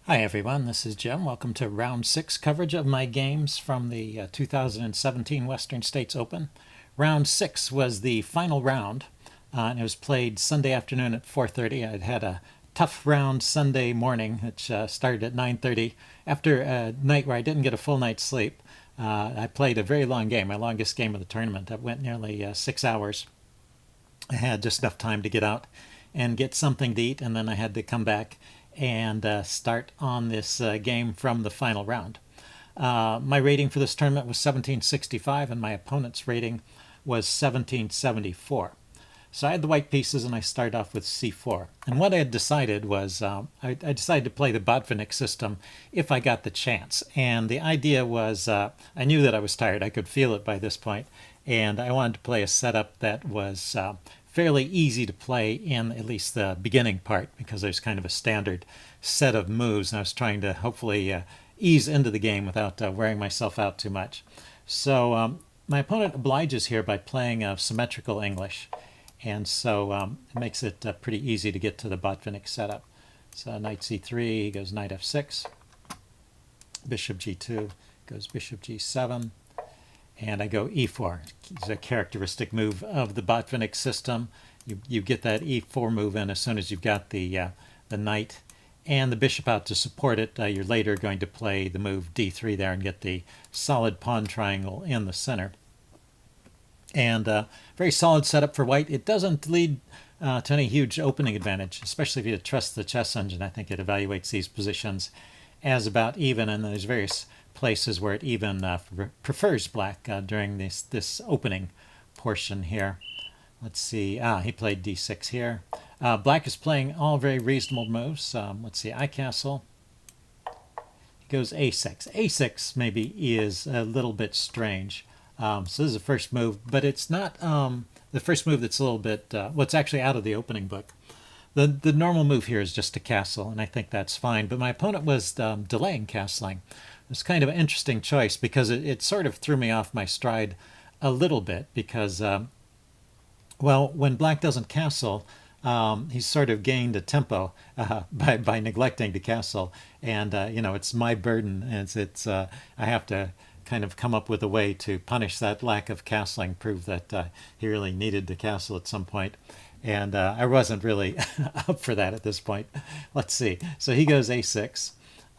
Hi everyone, this is Jim. Welcome to round 6 coverage of my games from the 2017 Western States Open. Round 6 was the final round, and it was played Sunday afternoon at 4:30. I'd had a tough round Sunday morning, which started at 9:30. After a night where I didn't get a full night's sleep, I played a very long game, my longest game of the tournament. That went nearly 6 hours. I had just enough time to get out and get something to eat, and then I had to come back and start on this game from the final round. My rating for this tournament was 1765, and my opponent's rating was 1774. So I had the white pieces, and I started off with c4. And what I had decided was I decided to play the Botvinnik system if I got the chance. And the idea was I knew that I was tired. I could feel it by this point. And I wanted to play a setup that was fairly easy to play in at least the beginning part, because there's kind of a standard set of moves, and I was trying to hopefully ease into the game without wearing myself out too much. So my opponent obliges here by playing symmetrical English, and so it makes it pretty easy to get to the Botvinnik setup. So knight c3 goes knight f6, bishop g2 goes bishop g7, and I go e4. It's a characteristic move of the Botvinnik system. You get that e4 move in as soon as you've got the knight and the bishop out to support it. You're later going to play the move d3 there and get the solid pawn triangle in the center. And very solid setup for white. It doesn't lead to any huge opening advantage, especially if you trust the chess engine. I think it evaluates these positions as about even, and there's various places where it even prefers black during this opening portion here. Let's see. He played d6 here. Black is playing all very reasonable moves. Let's see. I castle. He goes a6. a6 maybe is a little bit strange. So this is the first move, but it's not the first move that's a little bit, it's actually out of the opening book. The normal move here is just to castle, and I think that's fine. But my opponent was delaying castling. It's kind of an interesting choice because it sort of threw me off my stride a little bit because, well, when black doesn't castle, he's sort of gained a tempo by neglecting to castle, and it's my burden, and I have to kind of come up with a way to punish that lack of castling, prove that he really needed to castle at some point. And I wasn't really up for that at this point. Let's see. So he goes a6.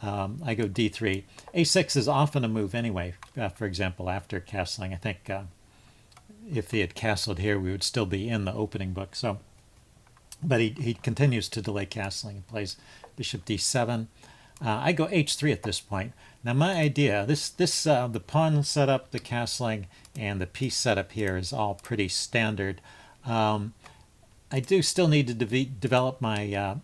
I go d3. a6 is often a move anyway, for example, after castling. I think if he had castled here, we would still be in the opening book. But he continues to delay castling. He plays bishop d7. I go h3 at this point. Now my idea, the pawn setup, the castling, and the piece setup here is all pretty standard. I do still need to develop my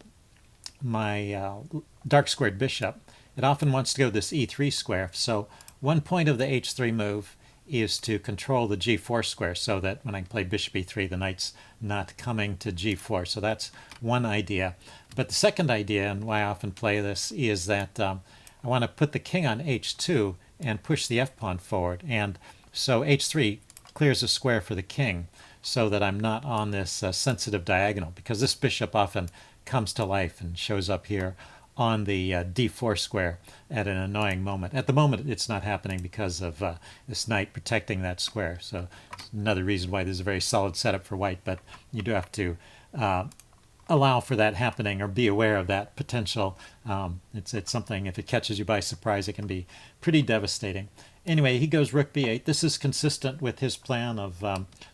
dark squared bishop. It often wants to go this e3 square. So one point of the h3 move is to control the g4 square so that when I play bishop e3, the knight's not coming to g4. So that's one idea. But the second idea, and why I often play this, is that I want to put the king on h2 and push the f-pawn forward. And so h3 clears a square for the king so that I'm not on this sensitive diagonal, because this bishop often comes to life and shows up here on the d4 square at an annoying moment. At the moment, it's not happening because of this knight protecting that square. So it's another reason why this is a very solid setup for white, but you do have to allow for that happening or be aware of that potential. It's something, if it catches you by surprise, it can be pretty devastating. Anyway, he goes rook b8. This is consistent with his plan of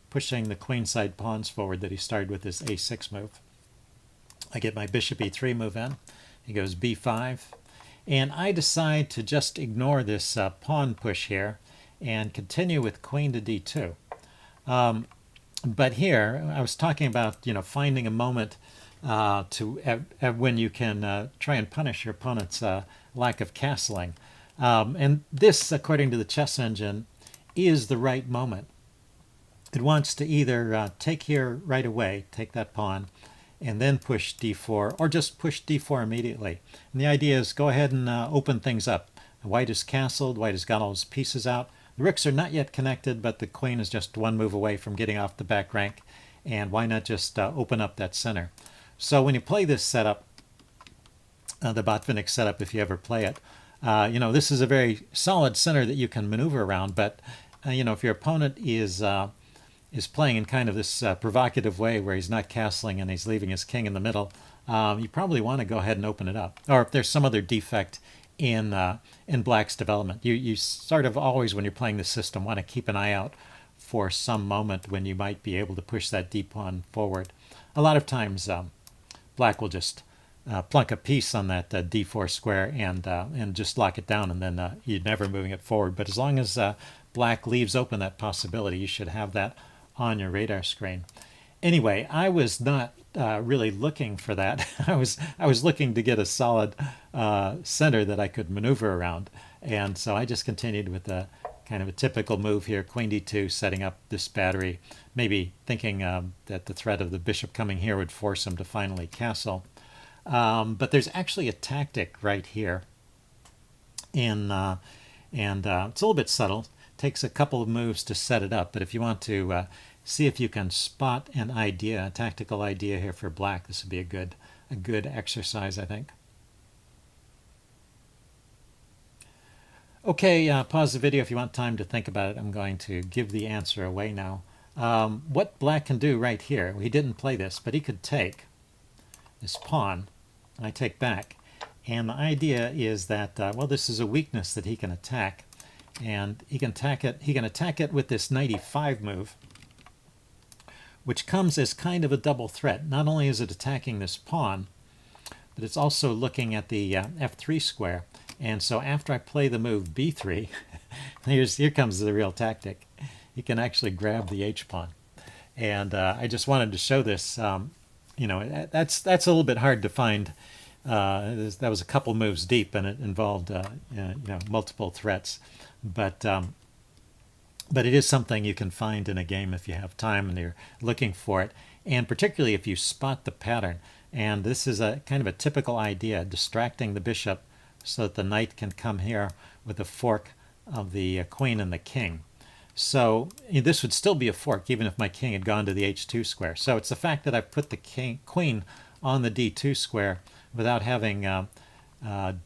pushing the queenside pawns forward that he started with his a6 move. I get my bishop e3 move in. He goes b5. And I decide to just ignore this pawn push here and continue with queen to d2. But here, I was talking about finding a moment when you can try and punish your opponent's lack of castling. And this, according to the chess engine, is the right moment. It wants to either take here right away, take that pawn, and then push d4, or just push d4 immediately. And the idea is go ahead and open things up. White is castled, white has got all his pieces out. The rooks are not yet connected, but the queen is just one move away from getting off the back rank. And why not just open up that center? So when you play this setup, the Botvinnik setup if you ever play it. This is a very solid center that you can maneuver around, but if your opponent is playing in kind of this provocative way where he's not castling and he's leaving his king in the middle, you probably want to go ahead and open it up. Or if there's some other defect in Black's development, you sort of always, when you're playing the system, want to keep an eye out for some moment when you might be able to push that d pawn forward. A lot of times, Black will just plunk a piece on that d4 square and just lock it down, and then you're never moving it forward. But as long as Black leaves open that possibility, you should have that on your radar screen. Anyway, I was not really looking for that. I was looking to get a solid center that I could maneuver around, and so I just continued with a kind of a typical move here, queen d2, setting up this battery, maybe thinking that the threat of the bishop coming here would force him to finally castle. But there's actually a tactic right here, and it's a little bit subtle. It takes a couple of moves to set it up, but if you want to see if you can spot an idea, a tactical idea here for Black, this would be a good exercise, I think. Okay, pause the video if you want time to think about it. I'm going to give the answer away now. What Black can do right here, he didn't play this, but he could take this pawn, and I take back. And the idea is that, this is a weakness that he can attack. And he can attack it with this knight e5 move, which comes as kind of a double threat. Not only is it attacking this pawn, but it's also looking at the f3 square. And so after I play the move b3, here comes the real tactic. You can actually grab the h-pawn. And I just wanted to show this. That's a little bit hard to find. That was a couple moves deep, and it involved multiple threats. But it is something you can find in a game if you have time and you're looking for it, and particularly if you spot the pattern. And this is a kind of a typical idea, distracting the bishop so that the knight can come here with a fork of the queen and the king. So this would still be a fork even if my king had gone to the h2 square. So it's the fact that I've put the queen on the d2 square without having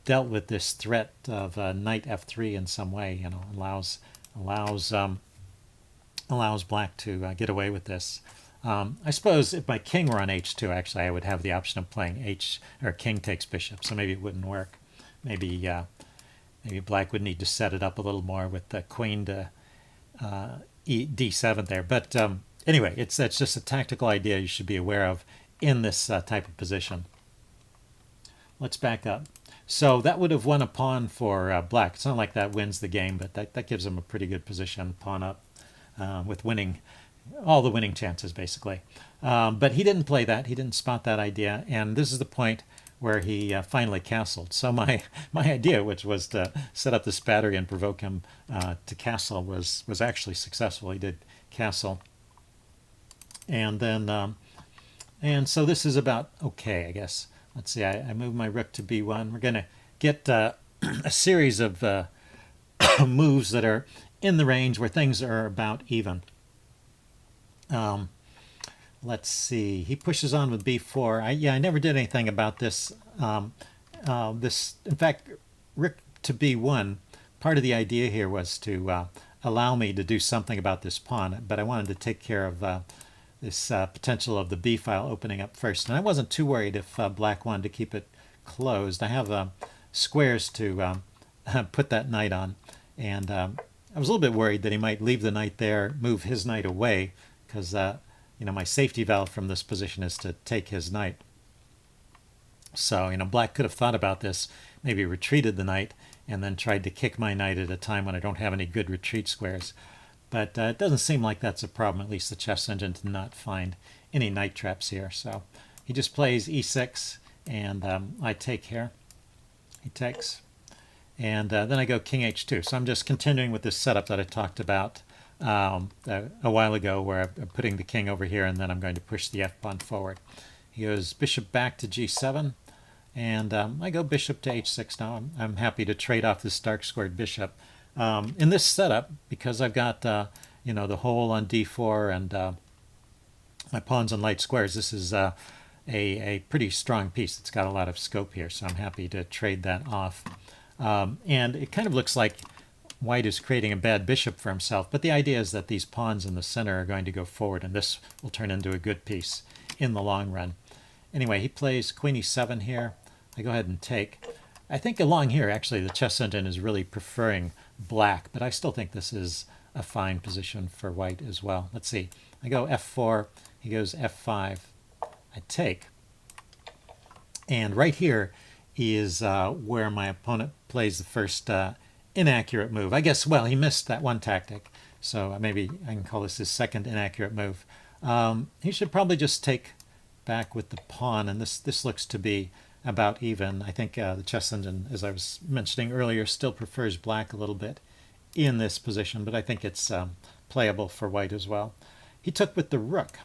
dealt with this threat of knight f3 in some way, allows Black to get away with this. I suppose if my king were on h2, actually, I would have the option of playing king takes bishop, so maybe it wouldn't work. Maybe Black would need to set it up a little more with the queen to d7 there. But anyway, that's just a tactical idea you should be aware of in this type of position. Let's back up. So that would have won a pawn for Black. It's not like that wins the game, but that gives him a pretty good position, pawn up, with winning, all the winning chances, basically. But he didn't play that. He didn't spot that idea, and this is the point where he finally castled. So my idea, which was to set up this battery and provoke him to castle, was actually successful. He did castle. And then, and so this is about okay, I guess. Let's see, I move my rook to b1. We're going to get a series of moves that are in the range where things are about even. Let's see, he pushes on with b4. I never did anything about this. In fact, rook to b1, part of the idea here was to allow me to do something about this pawn, but I wanted to take care of this potential of the b file opening up first. And I wasn't too worried if Black wanted to keep it closed. I have squares to put that knight on, and I was a little bit worried that he might leave the knight there, move his knight away, because my safety valve from this position is to take his knight. So Black could have thought about this, maybe retreated the knight, and then tried to kick my knight at a time when I don't have any good retreat squares. But it doesn't seem like that's a problem. At least the chess engine did not find any knight traps here. So he just plays e6, and I take here. He takes. And then I go king h2. So I'm just continuing with this setup that I talked about a while ago, where I'm putting the king over here, and then I'm going to push the f-pawn forward. He goes bishop back to g7, and I go bishop to h6 now. I'm happy to trade off this dark squared bishop. In this setup, because I've got the hole on d4 and my pawns on light squares, this is a pretty strong piece. It's got a lot of scope here, so I'm happy to trade that off. And it kind of looks like white is creating a bad bishop for himself, but the idea is that these pawns in the center are going to go forward, and this will turn into a good piece in the long run. Anyway, he plays queen e7 here. I go ahead and take. I think along here, actually, the chess engine is really preferring black, but I still think this is a fine position for white as well. Let's see. I go f4, he goes f5, I take. And right here is where my opponent plays the first inaccurate move. I guess, well, he missed that one tactic, so maybe I can call this his second inaccurate move. He should probably just take back with the pawn, and this looks to be about even. I think the chess engine, as I was mentioning earlier, still prefers black a little bit in this position, but I think it's playable for white as well. He took with the rook,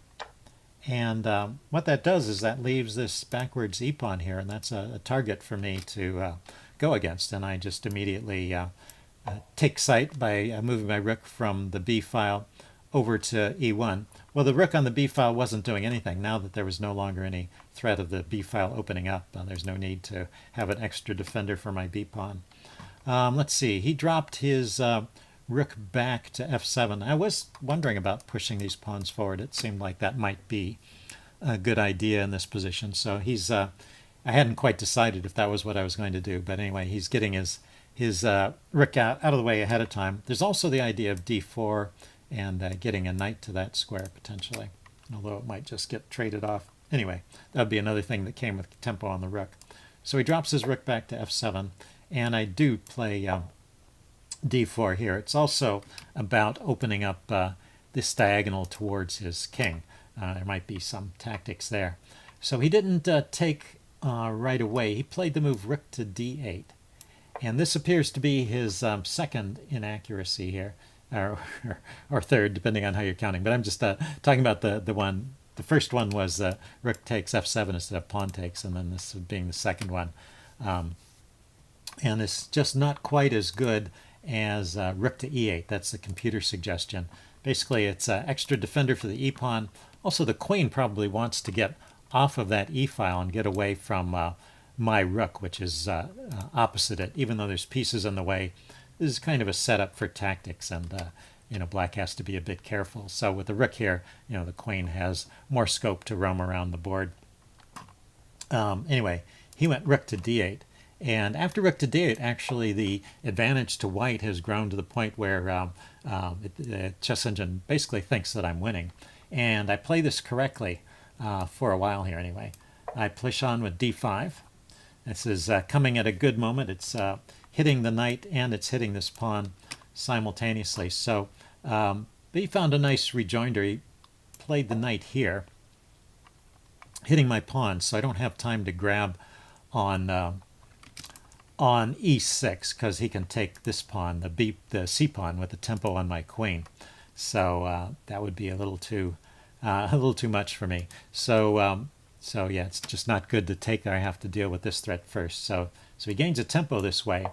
and what that does is that leaves this backwards e-pawn here, and that's a target for me to go against, and I just immediately take sight by moving my rook from the b file over to e1. Well, the rook on the b file wasn't doing anything. Now that there was no longer any threat of the b file opening up, there's no need to have an extra defender for my b pawn. Let's see, he dropped his rook back to f7. I was wondering about pushing these pawns forward. It seemed like that might be a good idea in this position. So he's, I hadn't quite decided if that was what I was going to do, but anyway, he's getting his rook out of the way ahead of time. There's also the idea of d4 and getting a knight to that square potentially, although it might just get traded off. Anyway, that would be another thing that came with tempo on the rook. So he drops his rook back to f7, and I do play d4 here. It's also about opening up this diagonal towards his king. There might be some tactics there. So he didn't take right away. He played the move rook to d8. And this appears to be his second inaccuracy here, or third, depending on how you're counting. But I'm just talking about the one. The first one was rook takes f7 instead of pawn takes, and then this being the second one. And it's just not quite as good as rook to e8. That's the computer suggestion. Basically, it's extra defender for the e-pawn. Also, the queen probably wants to get off of that e-file and get away from my rook, which is opposite it. Even though there's pieces in the way, this is kind of a setup for tactics, and black has to be a bit careful. So with the rook here, the queen has more scope to roam around the board. Anyway, he went rook to d8. And after rook to d8, actually, the advantage to white has grown to the point where the chess engine basically thinks that I'm winning. And I play this correctly for a while here anyway. I push on with d5. This is coming at a good moment. It's hitting the knight and it's hitting this pawn simultaneously. So but he found a nice rejoinder. He played the knight here, hitting my pawn, so I don't have time to grab on e6 because he can take this pawn, the c pawn, with the tempo on my queen. So that would be a little too much for me. So yeah, it's just not good to take there. I have to deal with this threat first. So he gains a tempo this way,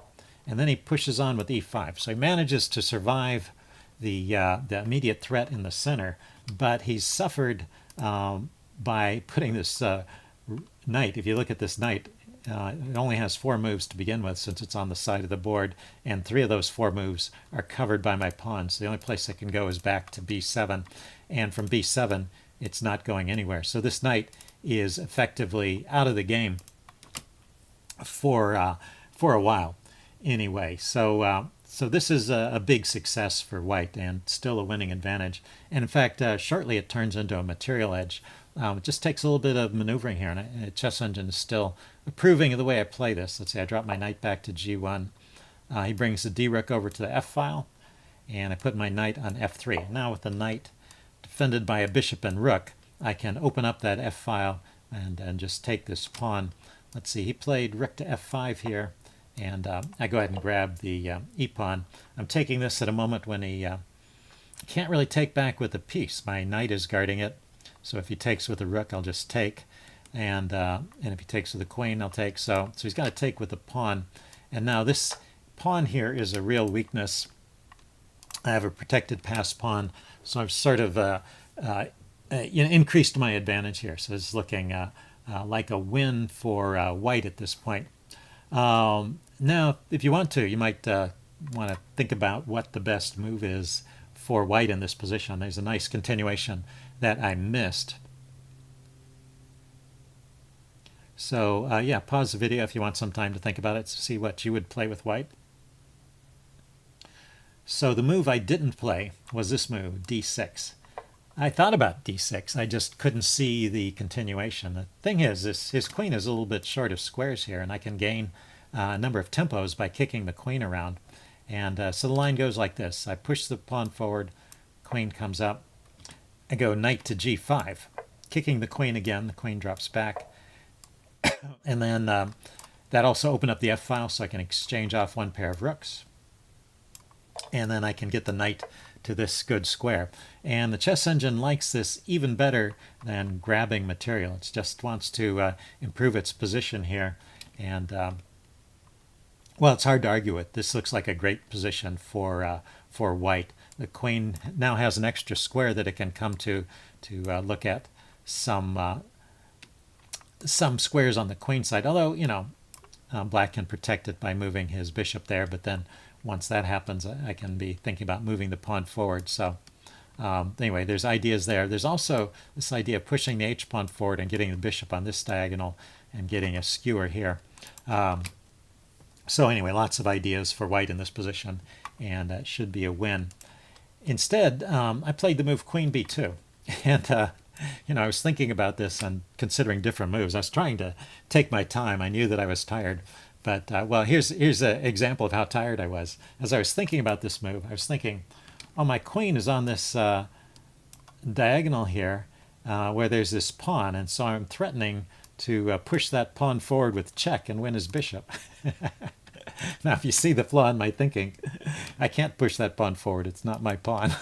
and then he pushes on with e5. So he manages to survive the immediate threat in the center, but he's suffered by putting this knight. If you look at this knight, it only has 4 moves to begin with, since it's on the side of the board, and 3 of those 4 moves are covered by my pawns. The only place it can go is back to b7, and from b7 it's not going anywhere. So this knight is effectively out of the game for a while anyway. So this is a big success for white and still a winning advantage. And in fact, shortly it turns into a material edge. It just takes a little bit of maneuvering here, and the chess engine is still approving of the way I play this. Let's say I drop my knight back to g1. He brings the d-rook over to the f-file, and I put my knight on f3. Now with the knight defended by a bishop and rook, I can open up that f-file and just take this pawn. Let's see, he played rook to f5 here, and I go ahead and grab the e-pawn. I'm taking this at a moment when he can't really take back with a piece. My knight is guarding it. So if he takes with the rook, I'll just take, and if he takes with the queen, I'll take. So he's got to take with the pawn, and now this pawn here is a real weakness. I have a protected pass pawn, so I've sort of increased my advantage here. So it's looking like a win for white at this point. Now, if you want to, you might want to think about what the best move is for white in this position. There's a nice continuation that I missed. So yeah, pause the video if you want some time to think about it, to see what you would play with white. So the move I didn't play was this move, d6. I thought about d6, I just couldn't see the continuation. The thing is, his queen is a little bit short of squares here, and I can gain a number of tempos by kicking the queen around. And so the line goes like this. I push the pawn forward, queen comes up, I go knight to g5. Kicking the queen again, the queen drops back. And then that also opened up the f-file, so I can exchange off one pair of rooks. And then I can get the knight to this good square. And the chess engine likes this even better than grabbing material. It just wants to improve its position here. And well, it's hard to argue with. This looks like a great position for white. The queen now has an extra square that it can come to look at some squares on the queen side. Although, you know, black can protect it by moving his bishop there, but then once that happens, I can be thinking about moving the pawn forward. So anyway, there's ideas there. There's also this idea of pushing the h-pawn forward and getting the bishop on this diagonal and getting a skewer here. So anyway, lots of ideas for white in this position, and it should be a win. Instead, I played the move queen b2. And you know, I was thinking about this and considering different moves. I was trying to take my time. I knew that I was tired. But, well, here's an example of how tired I was. As I was thinking about this move, I was thinking, oh, my queen is on this diagonal here where there's this pawn, and so I'm threatening to push that pawn forward with check and win his bishop. Now, if you see the flaw in my thinking, I can't push that pawn forward. It's not my pawn.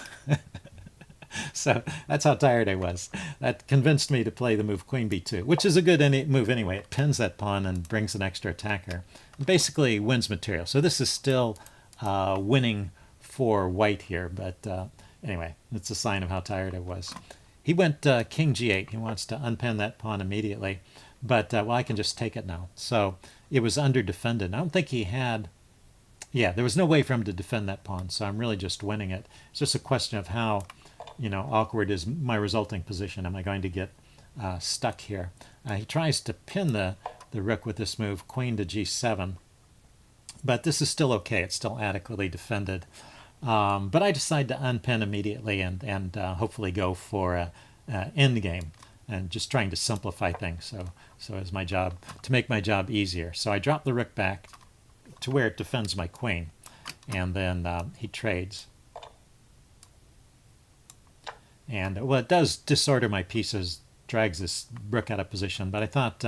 So that's how tired I was. That convinced me to play the move queen b2, which is a good move anyway. It pins that pawn and brings an extra attacker. And basically wins material. So this is still winning for white here. But anyway, it's a sign of how tired I was. He went king g8. He wants to unpin that pawn immediately. But, well, I can just take it now. So it was under defended. I don't think he had... Yeah, there was no way for him to defend that pawn. So I'm really just winning it. It's just a question of how... you know, awkward is my resulting position. Am I going to get stuck here? He tries to pin the rook with this move, queen to g7. But this is still okay. It's still adequately defended. But I decide to unpin immediately and hopefully go for an endgame. And just trying to simplify things. So it's my job to make my job easier. So I drop the rook back to where it defends my queen. And then he trades. And, well, it does disorder my pieces, drags this rook out of position, but I thought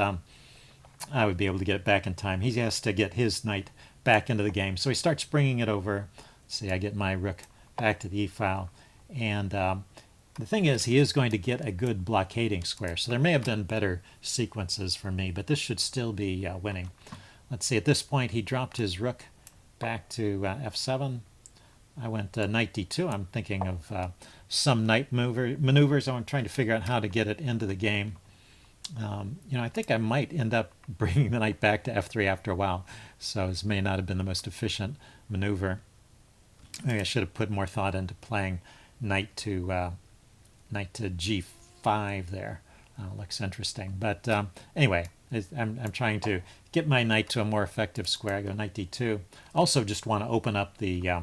I would be able to get it back in time. He has to get his knight back into the game. So he starts bringing it over. Let's see, I get my rook back to the e-file. And the thing is, he is going to get a good blockading square. So there may have been better sequences for me, but this should still be winning. Let's see, at this point, he dropped his rook back to f7. I went knight d2. I'm thinking of some knight maneuvers. I'm trying to figure out how to get it into the game. You know, I think I might end up bringing the knight back to f3 after a while. So this may not have been the most efficient maneuver. Maybe I should have put more thought into playing knight to g5 there. Looks interesting. But anyway, I'm trying to get my knight to a more effective square. I go knight d2. Also just want to open up the...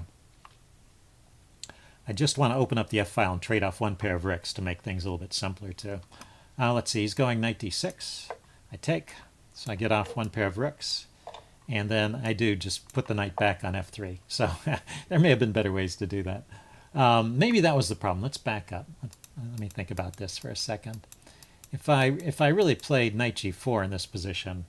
I just want to open up the f-file and trade off one pair of rooks to make things a little bit simpler too. Let's see, he's going knight d6. I take, so I get off one pair of rooks. And then I do just put the knight back on f3. So there may have been better ways to do that. Maybe that was the problem. Let's back up. Let me think about this for a second. If I really played knight g4 in this position,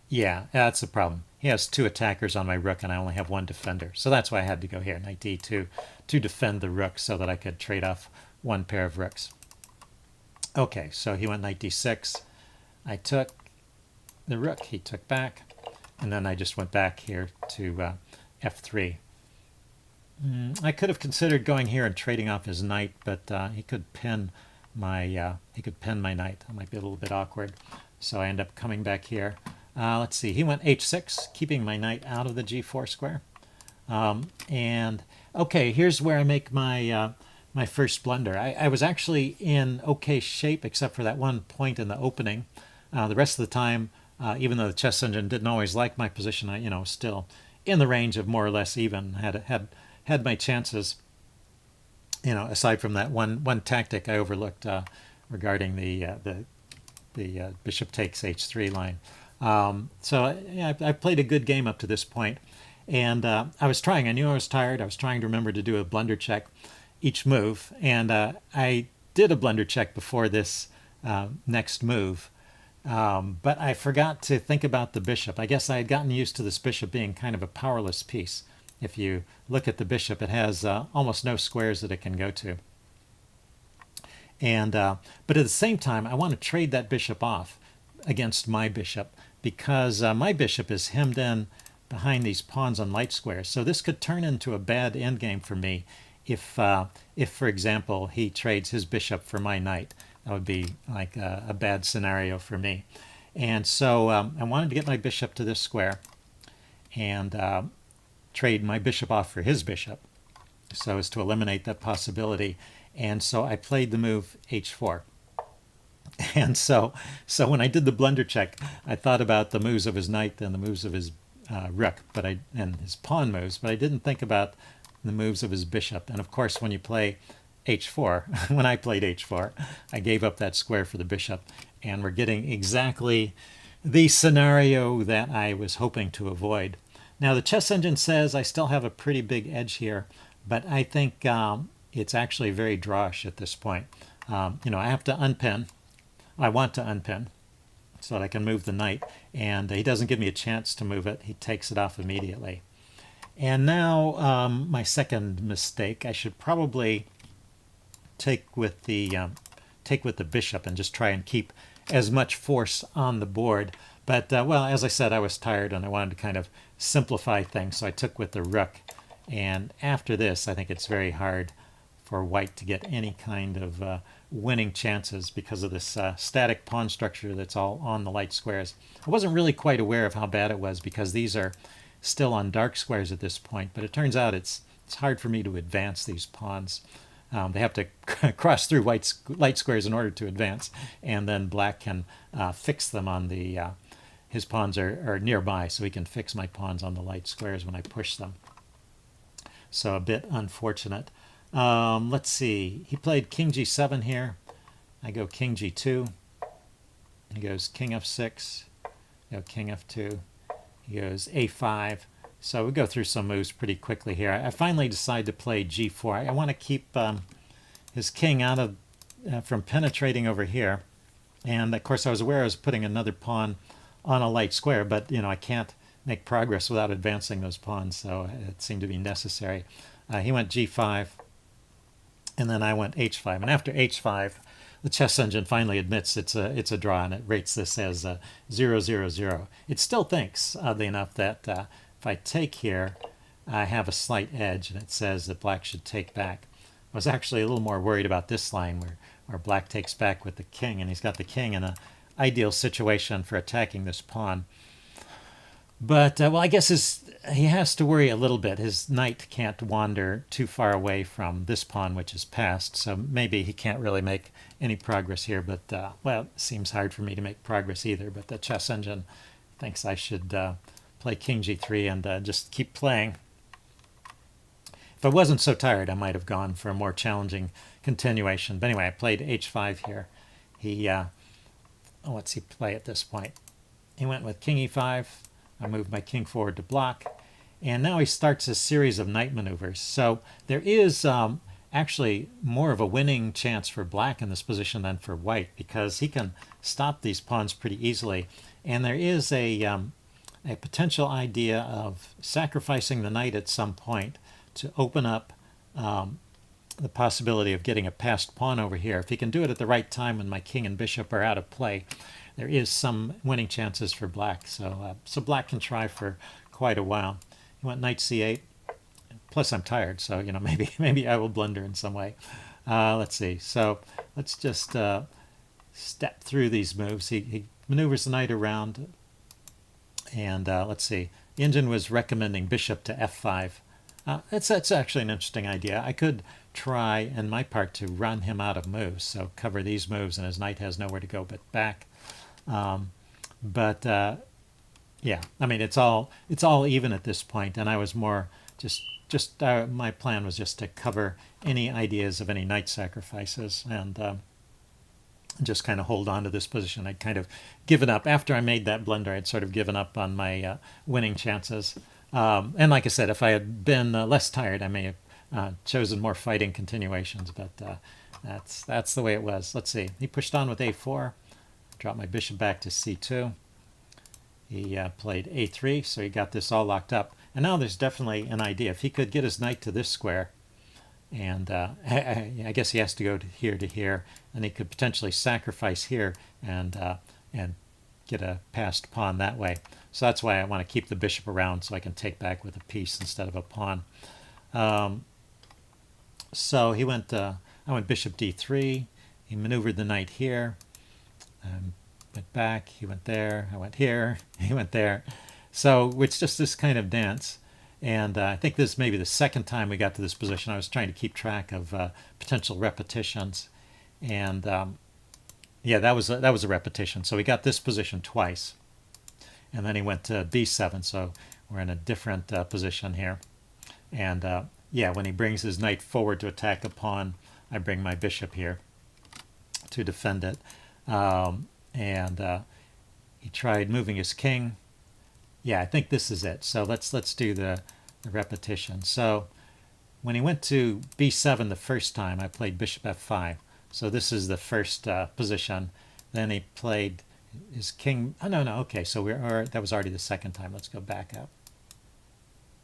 yeah, that's the problem. He has two attackers on my rook, and I only have one defender. So that's why I had to go here, knight d2, to defend the rook so that I could trade off one pair of rooks. Okay, so he went knight d6. I took the rook, he took back, and then I just went back here to f3. I could have considered going here and trading off his knight, but he could pin he could pin my knight. That might be a little bit awkward. So I end up coming back here. Let's see, he went h6, keeping my knight out of the g4 square. And okay, here's where I make my my first blunder. I was actually in okay shape except for that one point in the opening. The rest of the time, even though the chess engine didn't always like my position, I still in the range of more or less even. Had my chances. Aside from that one tactic I overlooked regarding the bishop takes h3 line. So yeah, I played a good game up to this point. And I was trying. I knew I was tired. I was trying to remember to do a blunder check each move. And I did a blunder check before this next move. But I forgot to think about the bishop. I guess I had gotten used to this bishop being kind of a powerless piece. If you look at the bishop, it has almost no squares that it can go to. And but at the same time, I want to trade that bishop off against my bishop because my bishop is hemmed in behind these pawns on light squares. So this could turn into a bad endgame for me if, for example, he trades his bishop for my knight. That would be like a bad scenario for me. And so I wanted to get my bishop to this square and trade my bishop off for his bishop so as to eliminate that possibility. And so I played the move h4. And so when I did the blunder check, I thought about the moves of his knight and the moves of his rook, and his pawn moves, but I didn't think about the moves of his bishop. And of course, when you play h4, when I played h4, I gave up that square for the bishop, and we're getting exactly the scenario that I was hoping to avoid. Now, the chess engine says I still have a pretty big edge here, but I think it's actually very drawish at this point. I have to unpin. I want to unpin so that I can move the knight, and he doesn't give me a chance to move it. He takes it off immediately. And now my second mistake. I should probably take with the bishop and just try and keep as much force on the board. But well, as I said, I was tired and I wanted to kind of simplify things, so I took with the rook. And after this, I think it's very hard for white to get any kind of winning chances because of this static pawn structure that's all on the light squares. I wasn't really quite aware of how bad it was because these are still on dark squares at this point, but it turns out it's hard for me to advance these pawns. They have to cross through light squares in order to advance, and then black can fix them on the his pawns are nearby, so he can fix my pawns on the light squares when I push them. So a bit unfortunate. Let's see. He played king g7 here. I go king g2. He goes king f6. I go king f2. He goes a5. So we go through some moves pretty quickly here. I finally decide to play g4. I want to keep his king out of from penetrating over here. And of course I was aware I was putting another pawn on a light square, but I can't make progress without advancing those pawns, so it seemed to be necessary. He went g5, and then I went h5. And after h5, the chess engine finally admits it's a draw, and it rates this as 0-0-0. It still thinks, oddly enough, that if I take here, I have a slight edge, and it says that black should take back. I was actually a little more worried about this line where black takes back with the king, and he's got the king in an ideal situation for attacking this pawn. But, well, I guess he has to worry a little bit. His knight can't wander too far away from this pawn, which is passed, so maybe he can't really make any progress here. But, well, it seems hard for me to make progress either. But the chess engine thinks I should play king g3 and just keep playing. If I wasn't so tired, I might have gone for a more challenging continuation. But anyway, I played h5 here. He, what's he play at this point? He went with king e5. I moved my king forward to block. And now he starts a series of knight maneuvers. So there is actually more of a winning chance for black in this position than for white, because he can stop these pawns pretty easily. And there is a potential idea of sacrificing the knight at some point to open up the possibility of getting a passed pawn over here. If he can do it at the right time when my king and bishop are out of play, there is some winning chances for black. So black can try for quite a while. He went knight c8. Plus I'm tired, so maybe I will blunder in some way. Let's see. So let's just step through these moves. He maneuvers the knight around, and let's see. The engine was recommending bishop to f5. It's actually an interesting idea. I could try, in my part, to run him out of moves, so cover these moves, and his knight has nowhere to go but back. But yeah, I mean, it's all even at this point, and I was more just my plan was just to cover any ideas of any knight sacrifices, and just kind of hold on to this position. I'd kind of given up after I made that blunder. I'd sort of given up on my winning chances. And like I said, if I had been less tired, I may have chosen more fighting continuations. But that's the way it was. Let's see. He pushed on with a4. Dropped my bishop back to c2. He played a3, so he got this all locked up. And now there's definitely an idea. If he could get his knight to this square, and I guess he has to go to here, and he could potentially sacrifice here and get a passed pawn that way. So that's why I want to keep the bishop around, so I can take back with a piece instead of a pawn. So he went. I went bishop d3. He maneuvered the knight here. Went back. He went there. I went here. He went there. So it's just this kind of dance. And I think this may be the second time we got to this position. I was trying to keep track of potential repetitions, and yeah, that was a repetition. So we got this position twice, and then he went to b7. So we're in a different position here. And yeah, when he brings his knight forward to attack a pawn, I bring my bishop here to defend it. And he tried moving his king. Yeah, I think this is it. So let's do the repetition. So when he went to b7 the first time, I played bishop f5. So this is the first position. Then he played his king. Oh, no. Okay, so that was already the second time. Let's go back up.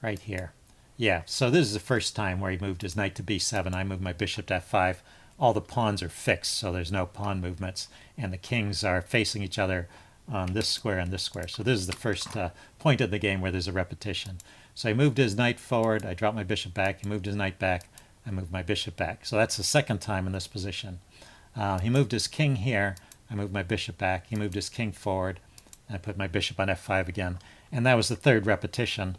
Right here. Yeah, so this is the first time where he moved his knight to b7. I moved my bishop to f5. All the pawns are fixed, so there's no pawn movements. And the kings are facing each other on this square and this square. So this is the first point of the game where there's a repetition. So he moved his knight forward. I dropped my bishop back. He moved his knight back. I moved my bishop back. So that's the second time in this position. He moved his king here. I moved my bishop back. He moved his king forward. I put my bishop on f5 again. And that was the third repetition.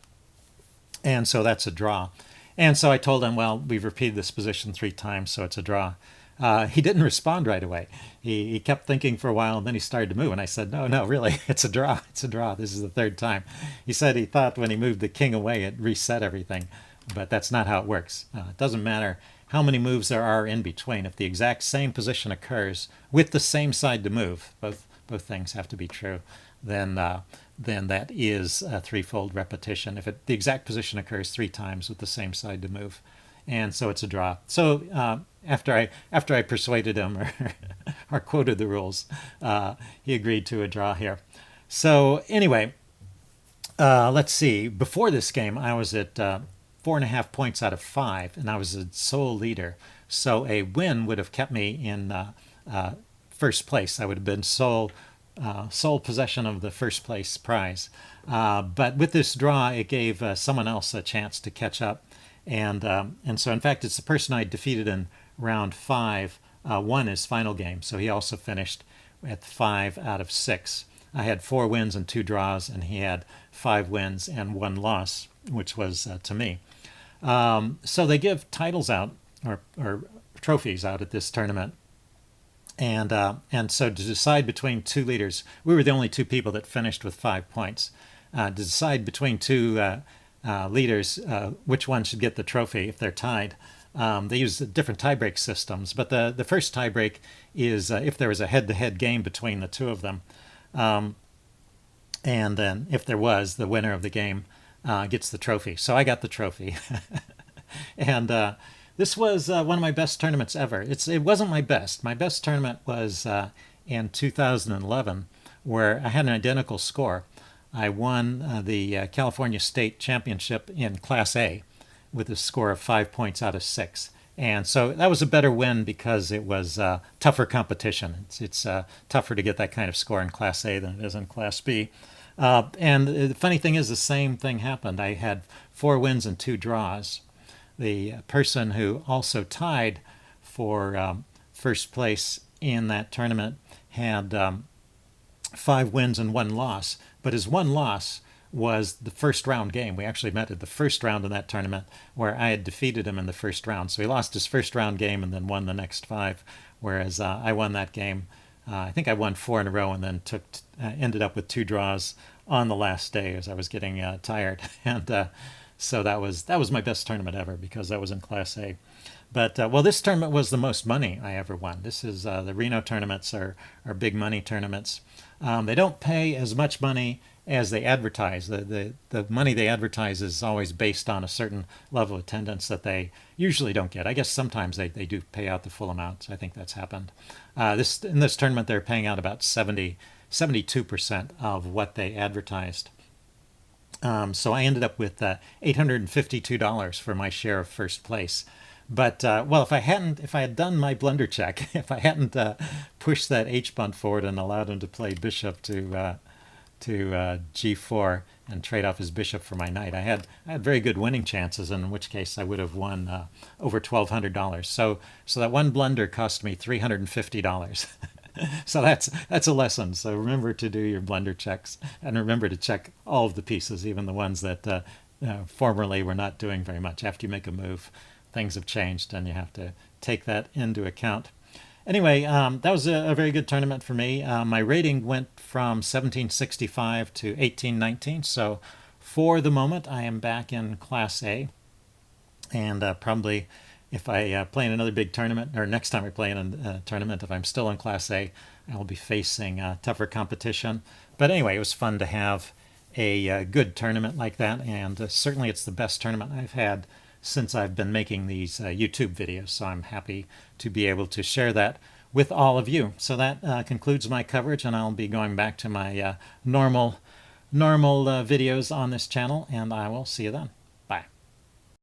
And so that's a draw. And so I told him, well, we've repeated this position 3 times, so it's a draw. He didn't respond right away. He kept thinking for a while, and then he started to move. And I said, no, really, it's a draw. It's a draw. This is the third time. He said he thought when he moved the king away, it reset everything. But that's not how it works. It doesn't matter how many moves there are in between. If the exact same position occurs with the same side to move, both things have to be true, then that is a threefold repetition. If the exact position occurs 3 times with the same side to move. And so it's a draw. So after I persuaded him or quoted the rules, he agreed to a draw here. So anyway, let's see. Before this game, I was at 4.5 points out of 5, and I was the sole leader. So a win would have kept me in first place. I would have been sole possession of the first place prize. But with this draw, it gave someone else a chance to catch up. And so, in fact, it's the person I defeated in round 5 won his final game. So he also finished at 5 out of 6. I had 4 wins and 2 draws, and he had 5 wins and 1 loss, which was to me. So they give titles out or trophies out at this tournament. And so to decide between 2 leaders, we were the only 2 people that finished with 5 points. To decide between 2 leaders, which one should get the trophy if they're tied. They use different tiebreak systems, but the first tiebreak is if there was a head-to-head game between the 2 of them. And then if there was, the winner of the game gets the trophy. So I got the trophy. And this was one of my best tournaments ever. It wasn't my best. My best tournament was in 2011, where I had an identical score. I won the California State Championship in Class A with a score of 5 points out of 6. And so that was a better win because it was tougher competition. It's tougher to get that kind of score in Class A than it is in Class B. And the funny thing is the same thing happened. I had 4 wins and 2 draws. The person who also tied for first place in that tournament had 5 wins and 1 loss, but his 1 loss was the first round game. We actually met at the first round in that tournament where I had defeated him in the first round. So he lost his first round game and then won the next 5, whereas I won that game. I think I won 4 in a row and then ended up with 2 draws on the last day as I was getting tired. And so that was my best tournament ever because that was in Class A. But well, this tournament was the most money I ever won. This is the Reno tournaments are big money tournaments. They don't pay as much money as they advertise. The money they advertise is always based on a certain level of attendance that they usually don't get. I guess sometimes they do pay out the full amount. I think that's happened. In this tournament, they're paying out about 72% of what they advertised. So I ended up with $852 for my share of first place. But well, if I had done my blunder check, if I hadn't pushed that H bunt forward and allowed him to play bishop to G4 and trade off his bishop for my knight, I had very good winning chances. In which case, I would have won over $1,200. So that one blunder cost me $350. So that's a lesson. So remember to do your blunder checks and remember to check all of the pieces, even the ones that formerly were not doing very much. After you make a move, things have changed and you have to take that into account. Anyway, that was a very good tournament for me. My rating went from 1765 to 1819. So for the moment, I am back in Class A. And probably if I play in another big tournament, or next time I play in a tournament, if I'm still in Class A, I will be facing tougher competition. But anyway, it was fun to have a good tournament like that. And certainly it's the best tournament I've had since I've been making these YouTube videos. So I'm happy to be able to share that with all of you. So that concludes my coverage, and I'll be going back to my normal videos on this channel, and I will see you then.